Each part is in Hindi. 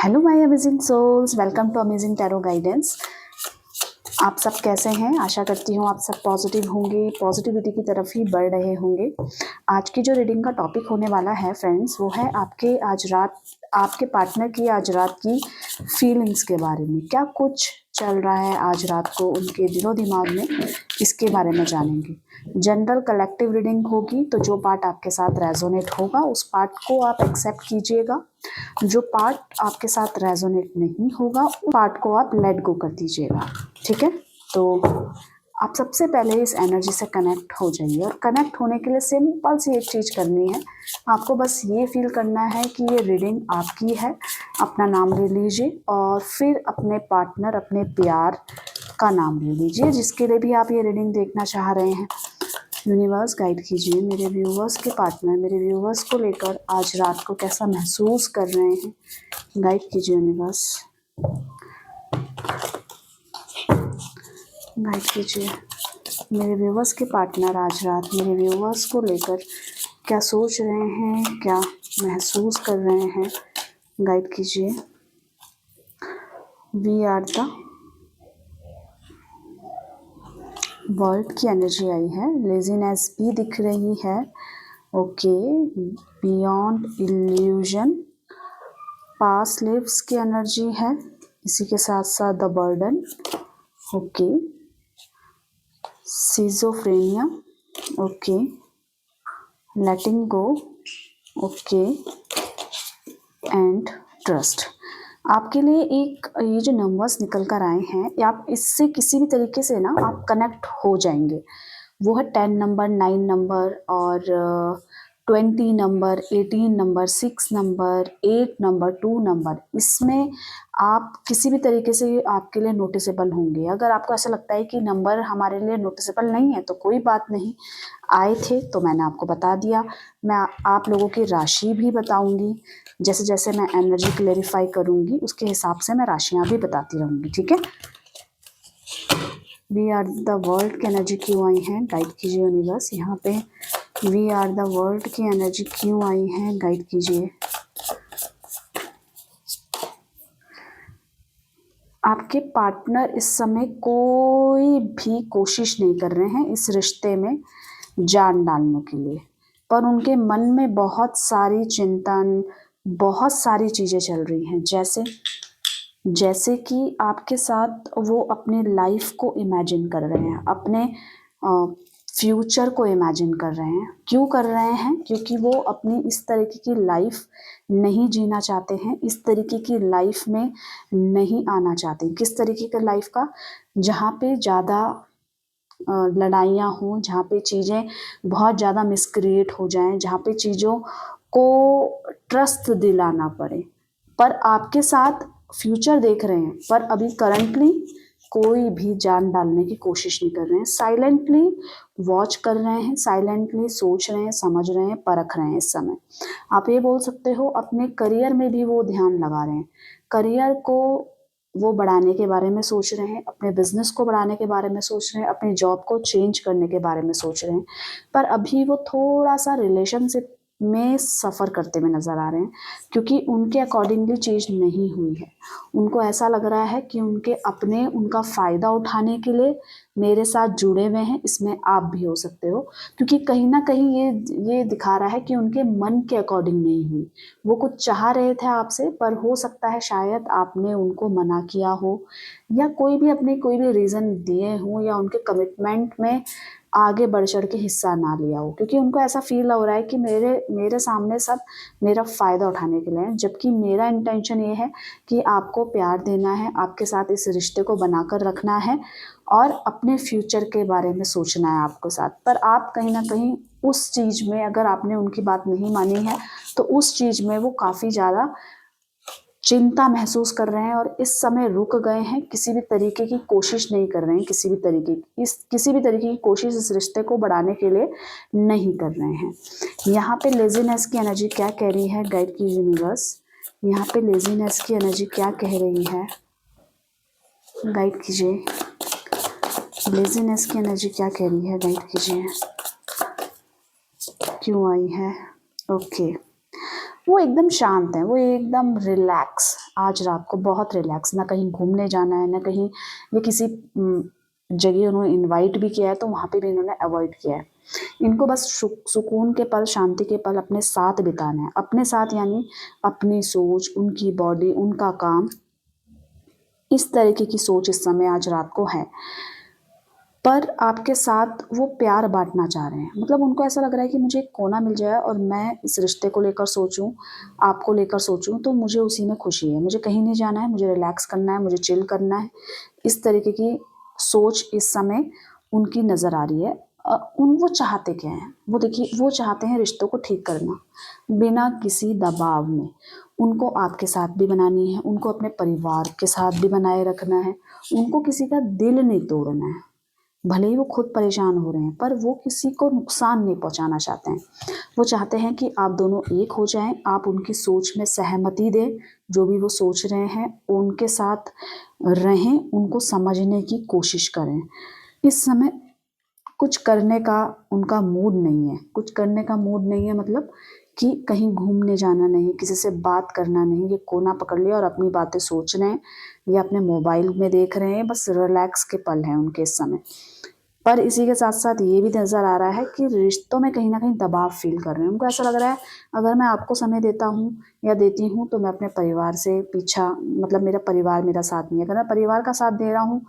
Hello my amazing souls, welcome to amazing tarot guidance. आप सब कैसे हैं? आशा करती हूँ आप सब पॉजिटिव होंगे, पॉजिटिविटी की तरफ ही बढ़ रहे होंगे। आज की जो रीडिंग का टॉपिक होने वाला है फ्रेंड्स, वो है आपके पार्टनर की आज रात की फीलिंग्स के बारे में। क्या कुछ चल रहा है आज रात को उनके दिलो दिमाग में, इसके बारे में जानेंगे। जनरल कलेक्टिव रीडिंग होगी, तो जो पार्ट आपके साथ रेजोनेट होगा उस पार्ट को आप एक्सेप्ट कीजिएगा। जो पार्ट आपके साथ रेजोनेट नहीं होगा उस पार्ट को आप लेट गो कर दीजिएगा। ठीक है, तो आप सबसे पहले इस एनर्जी से कनेक्ट हो जाइए। और कनेक्ट होने के लिए सिंपल सी एक चीज़ करनी है, आपको बस ये फील करना है कि ये रीडिंग आपकी है। अपना नाम ले लीजिए और फिर अपने पार्टनर, अपने प्यार का नाम ले लीजिए जिसके लिए भी आप ये रीडिंग देखना चाह रहे हैं। यूनिवर्स गाइड कीजिए मेरे व्यूवर्स के पार्टनर, मेरे व्यूवर्स को लेकर आज रात को कैसा महसूस कर रहे हैं। गाइड कीजिए यूनिवर्स, गाइड कीजिए मेरे व्यूवर्स के पार्टनर आज रात मेरे व्यूवर्स को लेकर क्या सोच रहे हैं, क्या महसूस कर रहे हैं। गाइड कीजिए। वी आर द वर्ल्ड की एनर्जी आई है, लेजीनेस भी दिख रही है। Okay, beyond illusion, past lives की एनर्जी है, इसी के साथ साथ the burden. Okay, schizophrenia. Okay, letting go. Okay, and trust. आपके लिए एक ये जो नंबर्स निकल कर आए हैं, आप इससे किसी भी तरीके से ना आप कनेक्ट हो जाएंगे। वो है 10 नंबर, 9 नंबर और 20 number, 18 number, 6 number, 8 number, 2 number. इसमें आप किसी भी तरीके से आपके लिए नोटिसेबल होंगे। अगर आपको ऐसा लगता है कि नंबर हमारे लिए नोटिसेबल नहीं है तो कोई बात नहीं, आए थे तो मैंने आपको बता दिया। मैं आप लोगों की राशि भी बताऊंगी, जैसे जैसे मैं एनर्जी क्लेरिफाई करूंगी उसके हिसाब से मैं राशियां भी बताती रहूंगी। ठीक है, वी आर द वर्ल्ड की एनर्जी क्यों आई है, गाइड कीजिए यूनिवर्स। यहाँ पे वी आर द वर्ल्ड की एनर्जी क्यों आई है, गाइड कीजिए। आपके पार्टनर इस समय कोई भी कोशिश नहीं कर रहे हैं इस रिश्ते में जान डालने के लिए, पर उनके मन में बहुत सारी चिंतन, बहुत सारी चीज़ें चल रही हैं। जैसे कि आपके साथ वो अपने लाइफ को इमेजिन कर रहे हैं, अपने फ्यूचर को इमेजिन कर रहे हैं। क्यों कर रहे हैं? क्योंकि वो अपनी इस तरीके की लाइफ नहीं जीना चाहते हैं, इस तरीके की लाइफ में नहीं आना चाहते। किस तरीके का लाइफ का? जहाँ पे ज़्यादा लड़ाइयाँ हों, जहाँ पे चीज़ें बहुत ज़्यादा मिसक्रिएट हो जाएं, जहाँ पे चीज़ों को ट्रस्ट दिलाना पड़े। पर आपके साथ फ्यूचर देख रहे हैं, पर अभी करंटली कोई भी जान डालने की कोशिश नहीं कर रहे हैं। साइलेंटली वॉच कर रहे हैं, साइलेंटली सोच रहे हैं, समझ रहे हैं, परख रहे हैं। इस समय आप ये बोल सकते हो अपने करियर में भी वो ध्यान लगा रहे हैं। करियर को वो बढ़ाने के बारे में सोच रहे हैं, अपने बिजनेस को बढ़ाने के बारे में सोच रहे हैं, अपनी जॉब को चेंज करने के बारे में सोच रहे हैं। पर अभी वो थोड़ा सा रिलेशनशिप में सफ़र करते हुए नज़र आ रहे हैं, क्योंकि उनके अकॉर्डिंगली चीज़ नहीं हुई है। उनको ऐसा लग रहा है कि उनके अपने उनका फ़ायदा उठाने के लिए मेरे साथ जुड़े हुए हैं। इसमें आप भी हो सकते हो, क्योंकि कहीं ना कहीं ये दिखा रहा है कि उनके मन के अकॉर्डिंग नहीं हुई। वो कुछ चाह रहे थे आपसे, पर हो सकता है शायद आपने उनको मना किया हो, या कोई भी रीज़न दिए हों, या उनके कमिटमेंट में आगे बढ़ चढ़ के हिस्सा ना लिया हो। क्योंकि उनको ऐसा फील हो रहा है कि मेरे सामने सब मेरा फ़ायदा उठाने के लिए है, जबकि मेरा इंटेंशन ये है कि आपको प्यार देना है, आपके साथ इस रिश्ते को बनाकर रखना है और अपने फ्यूचर के बारे में सोचना है आपके साथ। पर आप कहीं ना कहीं उस चीज़ में, अगर आपने उनकी बात नहीं मानी है तो उस चीज़ में वो काफ़ी ज़्यादा चिंता महसूस कर रहे हैं और इस समय रुक गए हैं। किसी भी तरीके की कोशिश नहीं कर रहे हैं, किसी भी तरीके की कोशिश इस रिश्ते को बढ़ाने के लिए नहीं कर रहे हैं। यहाँ पे लेजीनेस की एनर्जी क्या कह रही है, गाइड की यूनिवर्स। यहाँ पे लेजीनेस की एनर्जी क्या कह रही है, गाइड कीजिए। लेजीनेस की एनर्जी क्या कह रही है, गाइड कीजिए। क्यों आई है? ओके, वो एकदम शांत है, वो एकदम रिलैक्स आज रात को बहुत रिलैक्स, ना कहीं घूमने जाना है, ना कहीं ये किसी जगह उन्होंने इनवाइट भी किया है तो वहाँ पे भी इन्होंने अवॉइड किया है। इनको बस सुकून के पल, शांति के पल अपने साथ बिताने हैं। अपने साथ यानी अपनी सोच, उनकी बॉडी, उनका काम, इस तरीके की सोच इस समय आज रात को है। पर आपके साथ वो प्यार बांटना चाह रहे हैं, मतलब उनको ऐसा लग रहा है कि मुझे एक कोना मिल जाए और मैं इस रिश्ते को लेकर सोचूं, आपको लेकर सोचूं, तो मुझे उसी में खुशी है। मुझे कहीं नहीं जाना है, मुझे रिलैक्स करना है, मुझे चिल करना है। इस तरीके की सोच इस समय उनकी नज़र आ रही है। वो चाहते क्या हैं, वो देखिए, वो चाहते हैं रिश्तों को ठीक करना बिना किसी दबाव में। उनको आपके साथ भी बनानी है, उनको अपने परिवार के साथ भी बनाए रखना है, उनको किसी का दिल नहीं तोड़ना है। भले ही वो खुद परेशान हो रहे हैं पर वो किसी को नुकसान नहीं पहुंचाना चाहते हैं। वो चाहते हैं कि आप दोनों एक हो जाएं, आप उनकी सोच में सहमति दें, जो भी वो सोच रहे हैं उनके साथ रहें, उनको समझने की कोशिश करें। इस समय कुछ करने का उनका मूड नहीं है, कुछ करने का मूड नहीं है, मतलब कि कहीं घूमने जाना नहीं, किसी से बात करना नहीं। ये कोना पकड़ लिया और अपनी बातें सोच रहे हैं या अपने मोबाइल में देख रहे हैं, बस रिलैक्स के पल हैं उनके इस समय। पर इसी के साथ साथ ये भी नज़र आ रहा है कि रिश्तों में कहीं ना कहीं दबाव फील कर रहे हैं। उनको ऐसा लग रहा है अगर मैं आपको समय देता हूँ या देती हूँ तो मैं अपने परिवार से पीछा, मतलब मेरा परिवार मेरा साथ नहीं है। अगर मैं परिवार का साथ दे रहा हूँ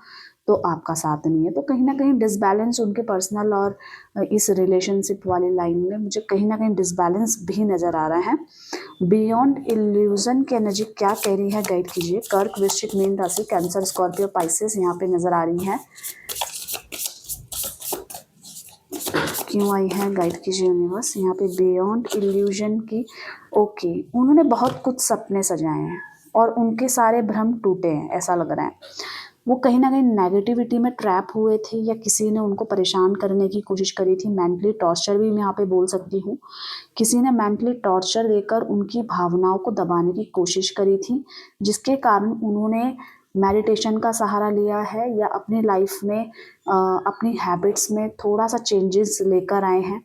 तो आपका साथ नहीं है। तो कहीं ना कहीं डिसबैलेंस उनके पर्सनल और इस रिलेशनशिप वाली लाइन में मुझे कहीं ना कहीं डिसबैलेंस भी नज़र आ रहा है। बियॉन्ड इल्यूजन की एनर्जी क्या कह रही है, गाइड कीजिए। कर्क, वृश्चिक, मीन राशि, कैंसर, स्कॉर्पियो, पाइसेस यहाँ पे नज़र आ रही है। क्यों आई है, गाइड कीजिए यूनिवर्स। यहाँ पे बियॉन्ड इल्यूजन की, ओके, उन्होंने बहुत कुछ सपने सजाए हैं और उनके सारे भ्रम टूटे हैं, ऐसा लग रहा है। वो कहीं ना कहीं नेगेटिविटी में ट्रैप हुए थे या किसी ने उनको परेशान करने की कोशिश करी थी। मेंटली टॉर्चर भी मैं यहाँ पे बोल सकती हूँ। किसी ने मेंटली टॉर्चर देकर उनकी भावनाओं को दबाने की कोशिश करी थी, जिसके कारण उन्होंने मेडिटेशन का सहारा लिया है या अपनी लाइफ में अपनी हैबिट्स में थोड़ा सा चेंजेस लेकर आए हैं।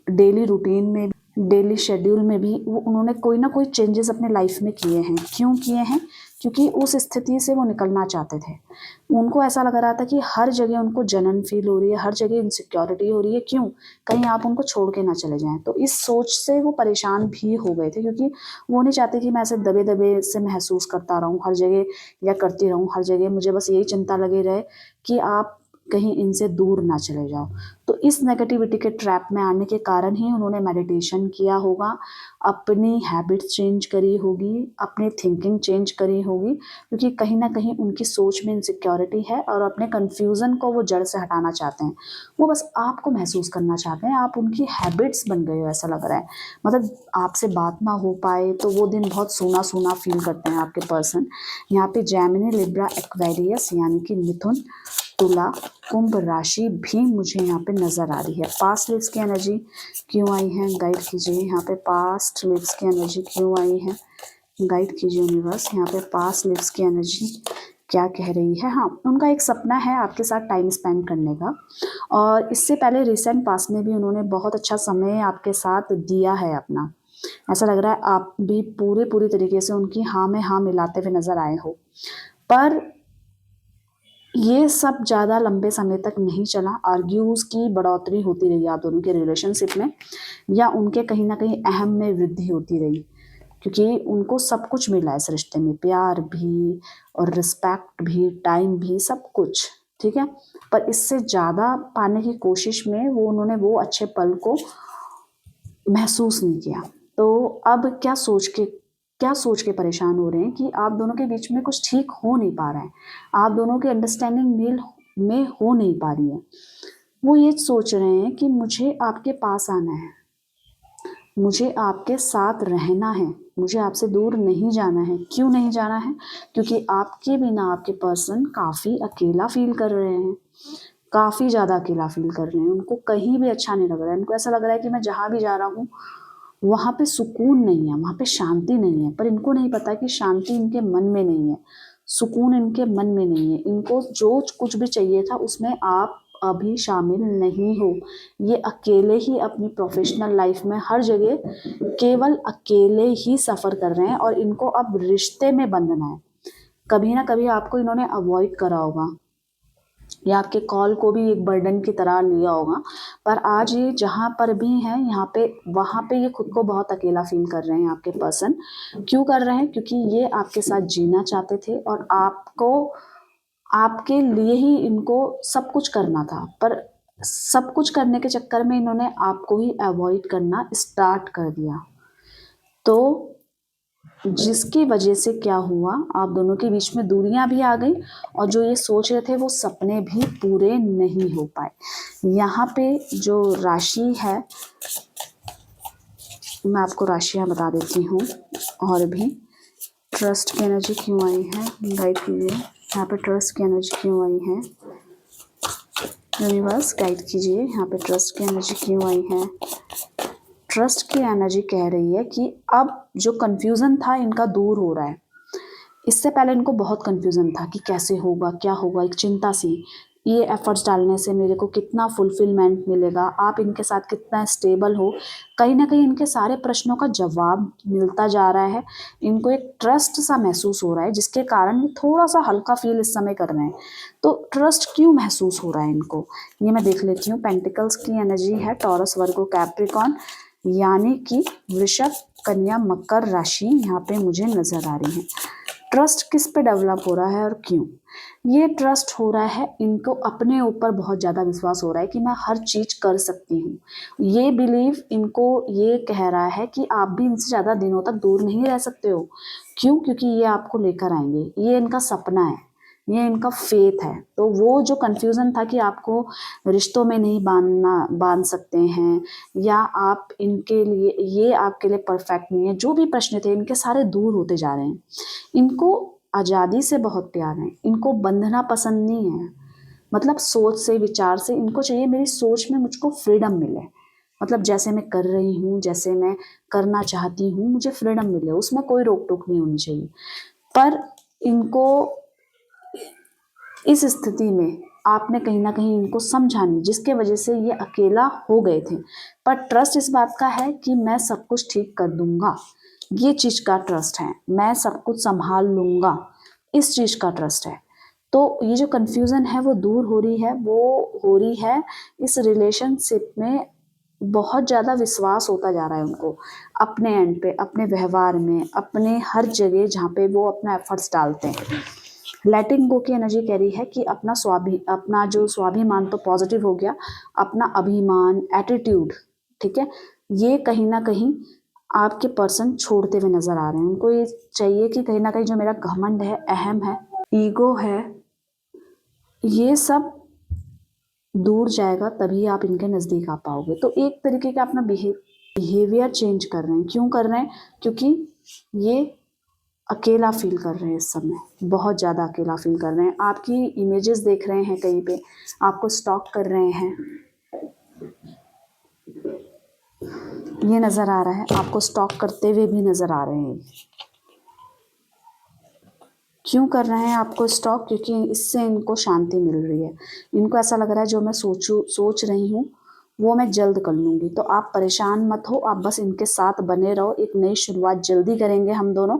डेली रूटीन में, डेली शेड्यूल में भी वो उन्होंने कोई ना कोई चेंजेस अपने लाइफ में किए हैं। क्यों किए हैं? क्योंकि उस स्थिति से वो निकलना चाहते थे। उनको ऐसा लग रहा था कि हर जगह उनको जलन फील हो रही है, हर जगह इनसिक्योरिटी हो रही है। क्यों? कहीं आप उनको छोड़ के ना चले जाएं। तो इस सोच से वो परेशान भी हो गए थे, क्योंकि वो नहीं चाहते कि मैं ऐसे दबे दबे से महसूस करता रहूं हर जगह या करती रहूं हर जगह। मुझे बस यही चिंता लगी रहे कि आप कहीं इनसे दूर ना चले जाओ। तो इस नेगेटिविटी के ट्रैप में आने के कारण ही उन्होंने मेडिटेशन किया होगा, अपनी हैबिट्स चेंज करी होगी, अपनी थिंकिंग चेंज करी होगी, क्योंकि कहीं ना कहीं उनकी सोच में इनसिक्योरिटी है और अपने कन्फ्यूज़न को वो जड़ से हटाना चाहते हैं। वो बस आपको महसूस करना चाहते हैं, आप उनकी हैबिट्स बन गए हो ऐसा लग रहा है। मतलब आपसे बात ना हो पाए तो वो दिन बहुत सूना सूना फील करते हैं आपके पर्सन। यहाँ पे जेमिनी, लिब्रा, एक्वेरियस यानी कि मिथुन, तुला, कुंभ राशि भी मुझे यहाँ पे नज़र आ रही है। पास्ट लाइफ्स की एनर्जी क्यों आई है, गाइड कीजिए। यहाँ पे पास्ट लाइफ्स की एनर्जी क्यों आई है, गाइड कीजिए यूनिवर्स। यहाँ पे पास्ट लाइफ्स की एनर्जी क्या कह रही है। हाँ, उनका एक सपना है आपके साथ टाइम स्पेंड करने का, और इससे पहले रिसेंट पास्ट में भी उन्होंने बहुत अच्छा समय आपके साथ दिया है अपना। ऐसा लग रहा है आप भी पूरी तरीके से उनकी हाँ में हाँ मिलाते हुए नजर आए हो। पर ये सब ज़्यादा लंबे समय तक नहीं चला। आर्ग्यूज़ की बढ़ोतरी होती रही आप दोनों के रिलेशनशिप में, या उनके कहीं ना कहीं अहम में वृद्धि होती रही, क्योंकि उनको सब कुछ मिला है इस रिश्ते में, प्यार भी और रिस्पेक्ट भी, टाइम भी, सब कुछ ठीक है। पर इससे ज़्यादा पाने की कोशिश में वो उन्होंने वो अच्छे पल को महसूस नहीं किया। तो अब क्या सोच के परेशान हो रहे हैं कि आप दोनों के बीच में कुछ ठीक हो नहीं पा रहा है, आप दोनों की अंडरस्टैंडिंग मेल में हो नहीं पा रही है। वो ये सोच रहे हैं कि मुझे आपके पास आना है, मुझे आपके साथ रहना है, मुझे आपसे दूर नहीं जाना है। क्यों नहीं जाना है? क्योंकि आपके बिना आपके पर्सन काफ़ी अकेला फील कर रहे हैं, काफ़ी ज़्यादा अकेला फील कर रहे हैं। उनको कहीं भी अच्छा नहीं लग रहा है। उनको ऐसा लग रहा है कि मैं जहाँ भी जा रहा हूँ वहाँ पे सुकून नहीं है, वहाँ पे शांति नहीं है। पर इनको नहीं पता कि शांति इनके मन में नहीं है, सुकून इनके मन में नहीं है। इनको जो कुछ भी चाहिए था उसमें आप अभी शामिल नहीं हो। ये अकेले ही अपनी प्रोफेशनल लाइफ में हर जगह केवल अकेले ही सफ़र कर रहे हैं और इनको अब रिश्ते में बंधना है। कभी ना कभी आपको इन्होंने अवॉइड करा होगा या आपके कॉल को भी एक बर्डन की तरह लिया होगा, पर आज ये जहाँ पर भी हैं यहाँ पे वहाँ पे ये खुद को बहुत अकेला फील कर रहे हैं आपके पर्सन। क्यों कर रहे हैं? क्योंकि ये आपके साथ जीना चाहते थे और आपको आपके लिए ही इनको सब कुछ करना था, पर सब कुछ करने के चक्कर में इन्होंने आपको ही अवॉइड करना स्टार्ट कर दिया। तो जिसकी वजह से क्या हुआ, आप दोनों के बीच में दूरियां भी आ गई और जो ये सोच रहे थे वो सपने भी पूरे नहीं हो पाए। यहाँ पे जो राशि है, मैं आपको राशियां बता देती हूँ और भी ट्रस्ट की एनर्जी क्यों आई है, गाइड कीजिए। यहाँ पे ट्रस्ट की एनर्जी क्यों आई है, यूनिवर्स गाइड कीजिए। यहाँ पे ट्रस्ट की एनर्जी क्यों आई है। ट्रस्ट की एनर्जी कह रही है कि अब जो कन्फ्यूज़न था इनका दूर हो रहा है। इससे पहले इनको बहुत कन्फ्यूज़न था कि कैसे होगा, क्या होगा, एक चिंता सी, ये एफर्ट्स डालने से मेरे को कितना फुलफिलमेंट मिलेगा, आप इनके साथ कितना स्टेबल हो। कहीं ना कहीं इनके सारे प्रश्नों का जवाब मिलता जा रहा है। इनको एक ट्रस्ट सा महसूस हो रहा है जिसके कारण ये थोड़ा सा हल्का फील इस समय कर रहे हैं। तो ट्रस्ट क्यों महसूस हो रहा है इनको, ये मैं देख लेती हूँ। पेंटिकल्स की एनर्जी है, टॉरस, वर्गो, कैप्रिकॉन, यानी कि वृषभ, कन्या, मकर राशि यहाँ पे मुझे नजर आ रही है। ट्रस्ट किस पे डेवलप हो रहा है और क्यों? ये ट्रस्ट हो रहा है, इनको अपने ऊपर बहुत ज़्यादा विश्वास हो रहा है कि मैं हर चीज़ कर सकती हूँ। ये बिलीव इनको ये कह रहा है कि आप भी इनसे ज़्यादा दिनों तक दूर नहीं रह सकते हो। क्यों? क्योंकि ये आपको लेकर आएंगे, ये इनका सपना है, ये इनका फेथ है। तो वो जो कन्फ्यूज़न था कि आपको रिश्तों में नहीं बांध सकते हैं या आप इनके लिए, ये आपके लिए परफेक्ट नहीं है, जो भी प्रश्न थे इनके सारे दूर होते जा रहे हैं। इनको आज़ादी से बहुत प्यार है, इनको बंधना पसंद नहीं है। मतलब सोच से, विचार से इनको चाहिए मेरी सोच में मुझको फ्रीडम मिले। मतलब जैसे मैं कर रही हूँ, जैसे मैं करना चाहती हूँ, मुझे फ्रीडम मिले, उसमें कोई रोक टोक नहीं होनी चाहिए। पर इनको इस स्थिति में आपने कहीं ना कहीं इनको समझा नहीं, जिसके वजह से ये अकेला हो गए थे। पर ट्रस्ट इस बात का है कि मैं सब कुछ ठीक कर दूंगा, ये चीज़ का ट्रस्ट है। मैं सब कुछ संभाल लूंगा, इस चीज़ का ट्रस्ट है। तो ये जो कन्फ्यूज़न है वो दूर हो रही है, वो हो रही है इस रिलेशनशिप में। बहुत ज़्यादा विश्वास होता जा रहा है उनको अपने एंड पे, अपने व्यवहार में, अपने हर जगह जहाँ पे वो अपना एफर्ट्स डालते हैं। लेटिंग गो की एनर्जी कह रही है कि अपना जो स्वाभिमान तो पॉजिटिव हो गया, अपना अभिमान, एटीट्यूड, ठीक है, ये कहीं ना कहीं आपके पर्सन छोड़ते हुए नजर आ रहे हैं। उनको ये चाहिए कि कहीं ना कहीं जो मेरा घमंड है, अहम है, ईगो है, ये सब दूर जाएगा, तभी आप इनके नज़दीक आ पाओगे। तो एक तरीके का अपना बिहेवियर चेंज कर रहे हैं। क्यों कर रहे हैं? क्योंकि ये अकेला फील कर रहे हैं इस समय, बहुत ज़्यादा अकेला फील कर रहे हैं। आपकी इमेजेस देख रहे हैं कहीं पे, आपको स्टॉक कर रहे हैं, ये नज़र आ रहा है, आपको स्टॉक करते हुए भी नज़र आ रहे हैं। क्यों कर रहे हैं आपको स्टॉक? क्योंकि इससे इनको शांति मिल रही है। इनको ऐसा लग रहा है जो मैं सोच रही हूँ वो मैं जल्द कर लूँगी। तो आप परेशान मत हो, आप बस इनके साथ बने रहो। एक नई शुरुआत जल्दी करेंगे हम दोनों।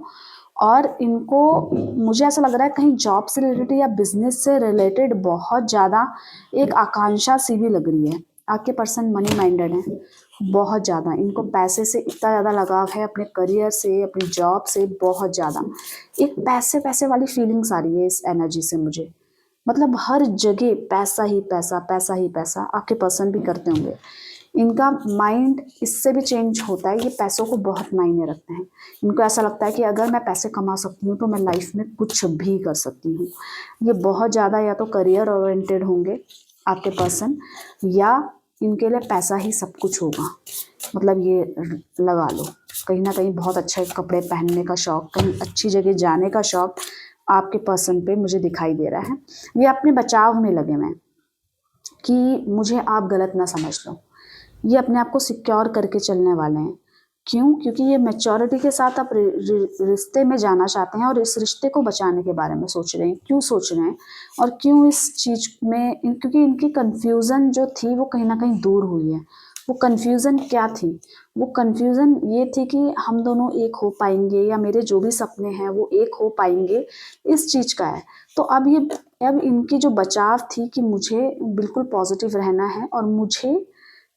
और इनको, मुझे ऐसा लग रहा है कहीं जॉब से रिलेटेड या बिजनेस से रिलेटेड बहुत ज़्यादा एक आकांक्षा सी भी लग रही है। आपके पर्सन मनी माइंडेड हैं बहुत ज़्यादा, इनको पैसे से इतना ज़्यादा लगाव है, अपने करियर से, अपनी जॉब से बहुत ज़्यादा। एक पैसे पैसे वाली फीलिंग्स आ रही है इस एनर्जी से मुझे। मतलब हर जगह पैसा ही पैसा, पैसा ही पैसा। आपके पर्सन भी करते होंगे। इनका माइंड इससे भी चेंज होता है, ये पैसों को बहुत मायने रखते हैं। इनको ऐसा लगता है कि अगर मैं पैसे कमा सकती हूँ तो मैं लाइफ में कुछ भी कर सकती हूँ। ये बहुत ज़्यादा या तो करियर ओरिएंटेड होंगे आपके पर्सन, या इनके लिए पैसा ही सब कुछ होगा। मतलब ये लगा लो, कहीं ना कहीं बहुत अच्छे कपड़े पहनने का शौक, कहीं अच्छी जगह जाने का शौक आपके पर्सन पे मुझे दिखाई दे रहा है। ये अपने बचाव में लगे हुए हैं कि मुझे आप गलत ना समझ लो। ये अपने आप को सिक्योर करके चलने वाले हैं। क्यों? क्योंकि ये मैच्योरिटी के साथ आप रिश्ते में जाना चाहते हैं और इस रिश्ते को बचाने के बारे में सोच रहे हैं। क्यों सोच रहे हैं और क्यों इस चीज़ में क्योंकि इनकी कन्फ्यूज़न जो थी वो कहीं न कहीं दूर हुई है। वो कन्फ्यूज़न क्या थी? वो कन्फ्यूज़न ये थी कि हम दोनों एक हो पाएँगे या मेरे जो भी सपने हैं वो एक हो पाएँगे, इस चीज़ का है। तो अब इनकी जो बचाव थी कि मुझे बिल्कुल पॉज़िटिव रहना है और मुझे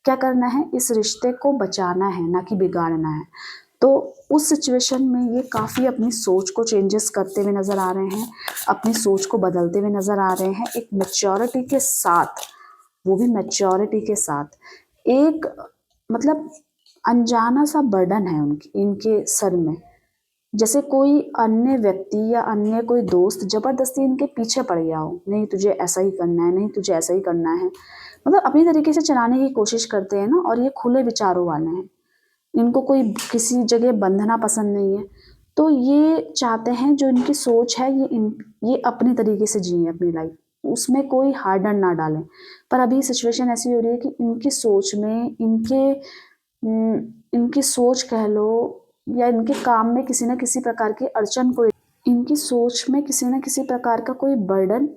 क्या करना है, इस रिश्ते को बचाना है, ना कि बिगाड़ना है। तो उस सिचुएशन में ये काफ़ी अपनी सोच को चेंजेस करते हुए नज़र आ रहे हैं, अपनी सोच को बदलते हुए नज़र आ रहे हैं, एक मैच्योरिटी के साथ, वो भी मैच्योरिटी के साथ। एक मतलब अनजाना सा बर्डन है इनके सर में। जैसे कोई अन्य व्यक्ति या अन्य कोई दोस्त ज़बरदस्ती इनके पीछे पड़ गया हो, नहीं तुझे ऐसा ही करना है, नहीं तुझे ऐसा ही करना है। मतलब अपनी तरीके से चलाने की कोशिश करते हैं ना, और ये खुले विचारों वाले हैं। इनको कोई किसी जगह बंधना पसंद नहीं है। तो ये चाहते हैं जो इनकी सोच है ये अपनी तरीके से जिएँ अपनी लाइफ़, उसमें कोई हार्डन ना डालें। पर अभी सिचुएशन ऐसी हो रही है कि इनकी सोच में इनकी सोच कह लो या इनके काम में किसी न किसी प्रकार की अड़चन कोई इनकी सोच में किसी न किसी प्रकार का कोई बर्डन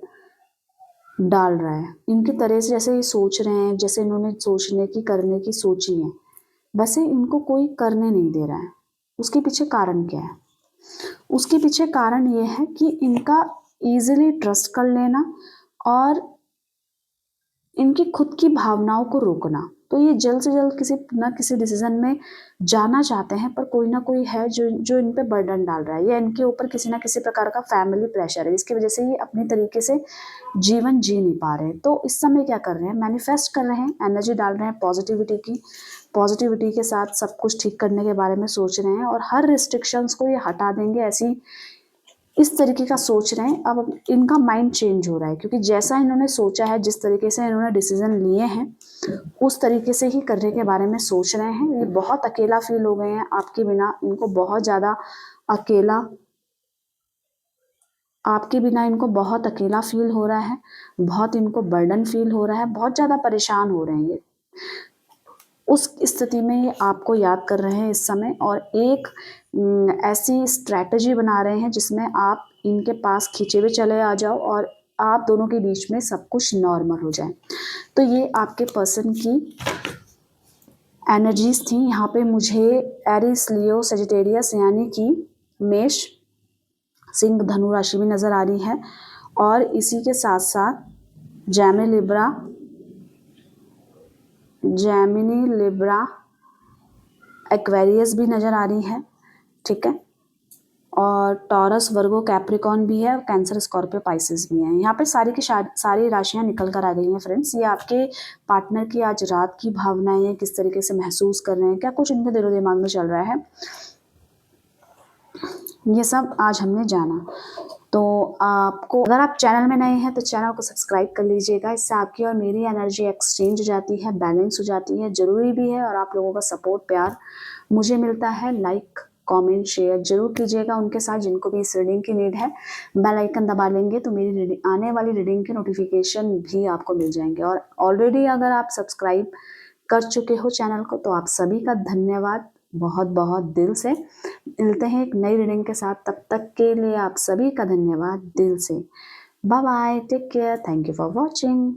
डाल रहा है। इनकी तरह से जैसे ये सोच रहे हैं, जैसे इन्होंने सोचने की, करने की सोची है, वैसे इनको कोई करने नहीं दे रहा है। उसके पीछे कारण क्या है? उसके पीछे कारण ये है कि इनका ईज़िली ट्रस्ट कर लेना और इनकी खुद की भावनाओं को रोकना। तो ये जल्द से जल्द किसी न किसी डिसीज़न में जाना चाहते हैं, पर कोई न कोई है जो इन पे बर्डन डाल रहा है या इनके ऊपर किसी न किसी प्रकार का फैमिली प्रेशर है, जिसकी वज़ह से ये अपनी तरीके से जीवन जी नहीं पा रहे हैं। तो इस समय क्या कर रहे हैं? मैनिफेस्ट कर रहे हैं, एनर्जी डाल रहे हैं पॉज़िटिविटी की। पॉज़िटिविटी के साथ सब कुछ ठीक करने के बारे में सोच रहे हैं और हर रिस्ट्रिक्शंस को ये हटा देंगे, ऐसी इस तरीके का सोच रहे हैं। अब इनका माइंड चेंज हो रहा है क्योंकि जैसा इन्होंने सोचा है, जिस तरीके से इन्होंने डिसीज़न लिए हैं, उस तरीके से ही करने के बारे में सोच रहे हैं। ये बहुत अकेला फ़ील हो गए हैं आपके बिना, इनको बहुत ज़्यादा अकेला आपके बिना इनको बहुत अकेला फ़ील हो रहा है, बहुत इनको बर्डन फ़ील हो रहा है, बहुत ज़्यादा परेशान हो रहे हैं ये। उस स्थिति में ये आपको याद कर रहे हैं इस समय और एक ऐसी स्ट्रैटेजी बना रहे हैं जिसमें आप इनके पास खींचे हुए चले आ जाओ और आप दोनों के बीच में सब कुछ नॉर्मल हो जाए। तो ये आपके पर्सन की एनर्जीज़ थी। यहाँ पे मुझे एरिस, लियो, सजिटेरियस यानी कि मेष, सिंह, धनु राशि भी नज़र आ रही है और इसी के साथ-साथ जेमिनी, लिब्रा, एक्वेरियस भी नज़र आ रही है, ठीक है? और टॉरस, वर्गो, कैप्रिकॉर्न भी है और कैंसर, स्कॉर्पियो, पाइसेस भी हैं। यहाँ पे सारी राशियाँ निकल कर आ गई हैं फ्रेंड्स। ये आपके पार्टनर की आज रात की भावनाएँ हैं, किस तरीके से महसूस कर रहे हैं, क्या कुछ इनके दिलो दिमाग में चल रहा है, ये सब आज हमने जाना। तो आपको अगर आप चैनल में नए हैं तो चैनल को सब्सक्राइब कर लीजिएगा। इससे आपकी और मेरी एनर्जी एक्सचेंज हो जाती है, बैलेंस हो जाती है, ज़रूरी भी है और आप लोगों का सपोर्ट, प्यार मुझे मिलता है। लाइक, कमेंट, शेयर ज़रूर कीजिएगा उनके साथ जिनको भी इस रीडिंग की नीड है। बेल आइकन दबा लेंगे तो मेरी आने वाली रीडिंग के नोटिफिकेशन भी आपको मिल जाएंगे। और ऑलरेडी अगर आप सब्सक्राइब कर चुके हो चैनल को तो आप सभी का धन्यवाद, बहुत बहुत दिल से। मिलते हैं एक नई रीडिंग के साथ, तब तक के लिए आप सभी का धन्यवाद दिल से। Bye bye, take care, thank you for watching.